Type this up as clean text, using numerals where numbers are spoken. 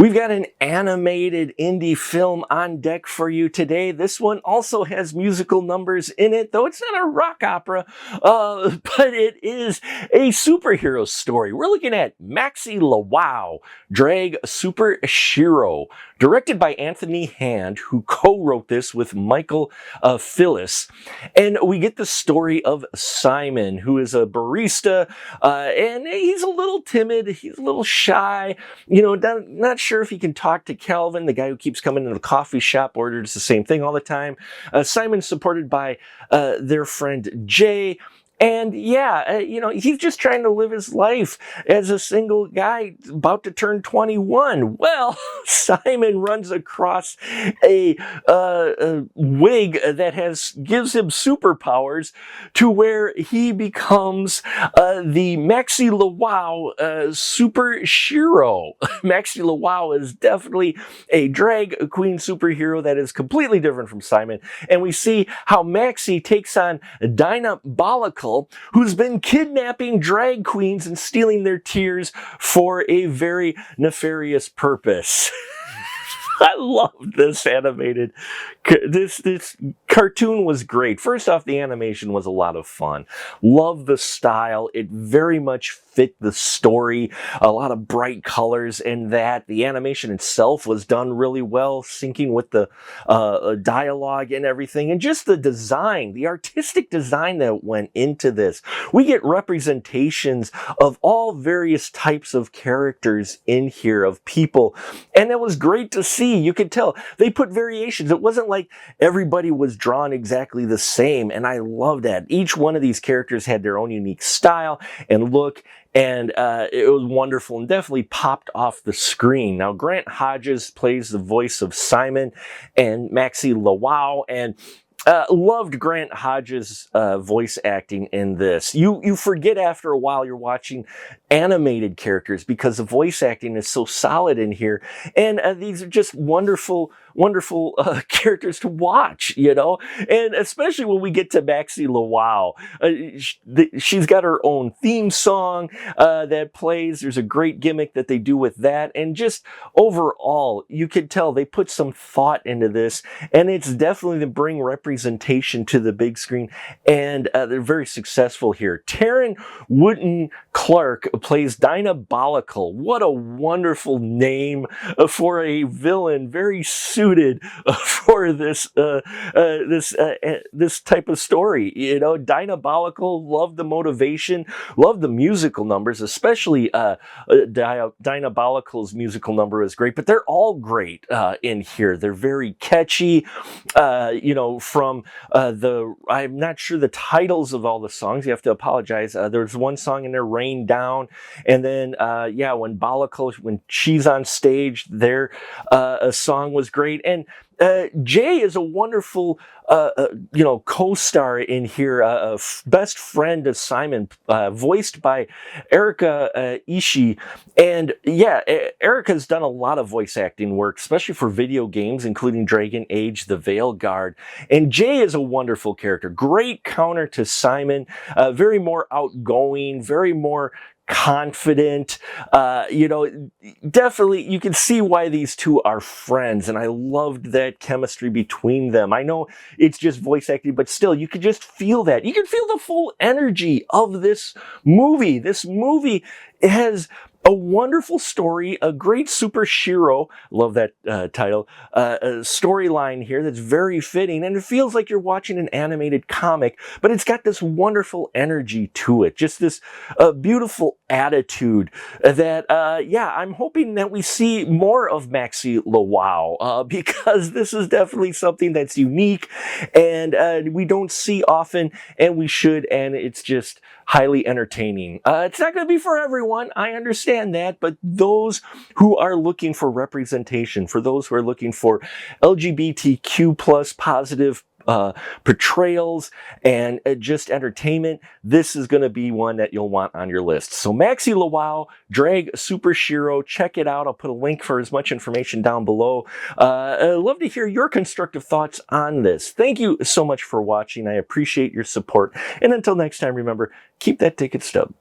We've got an animated indie film on deck for you today. This one also has musical numbers in it, though it's not a rock opera, but it is a superhero story. We're looking at Maxxie LaWow, drag Super-Shero, directed by Anthony Hand, who co-wrote this with Michael Phyllis. And we get the story of Simon, who is a barista, and he's a little timid, he's a little shy, not sure if he can talk to Calvin, the guy who keeps coming to the coffee shop, orders the same thing all the time. Simon's supported by their friend Jay. And he's just trying to live his life as a single guy about to turn 21. Well, Simon runs across a wig that gives him superpowers to where he becomes the Maxxie LaWow Super-Shero. Maxxie LaWow is definitely a drag queen superhero that is completely different from Simon. And we see how Maxxie takes on Diabolical, who's been kidnapping drag queens and stealing their tears for a very nefarious purpose. I love this animated. This cartoon was great. First off, the animation was a lot of fun. Love the style. It very much fit the story. A lot of bright colors in that. The animation itself was done really well, syncing with the dialogue and everything. And just the design, the artistic design that went into this. We get representations of all various types of characters in here, of people. And it was great to see. You could tell they put variations. It wasn't like everybody was drawn exactly the same, and I love that. Each one of these characters had their own unique style and look, and it was wonderful and definitely popped off the screen. Now, Grant Hodges plays the voice of Simon and Maxxie LaWow, and loved Grant Hodges' voice acting in this. You forget after a while you're watching animated characters because the voice acting is so solid in here. And these are just wonderful characters to watch, And especially when we get to Maxxie LaWow. She's got her own theme song that plays. There's a great gimmick that they do with that. And just overall, you could tell they put some thought into this. And it's definitely to bring representation to the big screen. And they're very successful here. Taryn Wooten Clark plays Diabolical. What a wonderful name for a villain, very suited for this type of story. Diabolical, love the motivation, love the musical numbers, especially Diabolical's musical number is great, but they're all great in here. They're very catchy, from I'm not sure the titles of all the songs. You have to apologize. There's one song in there, Rain Down, and then when she's on stage, their song was great. And Jay is a wonderful, co-star in here, best friend of Simon, voiced by Erica Ishii. And Erica's done a lot of voice acting work, especially for video games, including Dragon Age, The Veil Guard. And Jay is a wonderful character, great counter to Simon, very more outgoing, very more confident, definitely you can see why these two are friends, and I loved that chemistry between them. I know it's just voice acting, but still, you could just feel that. You can feel the full energy of this movie. This movie has a wonderful story, a great Super-Shero, love that title, storyline here that's very fitting, and it feels like you're watching an animated comic, but it's got this wonderful energy to it, just this beautiful attitude that, I'm hoping that we see more of Maxxie LaWow, because this is definitely something that's unique, and we don't see often, and we should, and it's just highly entertaining. It's not going to be for everyone, I understand that, but those who are looking for representation, for those who are looking for LGBTQ plus positive portrayals and just entertainment, this is going to be one that you'll want on your list. So Maxxie LaWow, drag Super-Shero, check it out. I'll put a link for as much information down below. I'd love to hear your constructive thoughts on this. Thank you so much for watching. I appreciate your support. And until next time, remember, keep that ticket stub.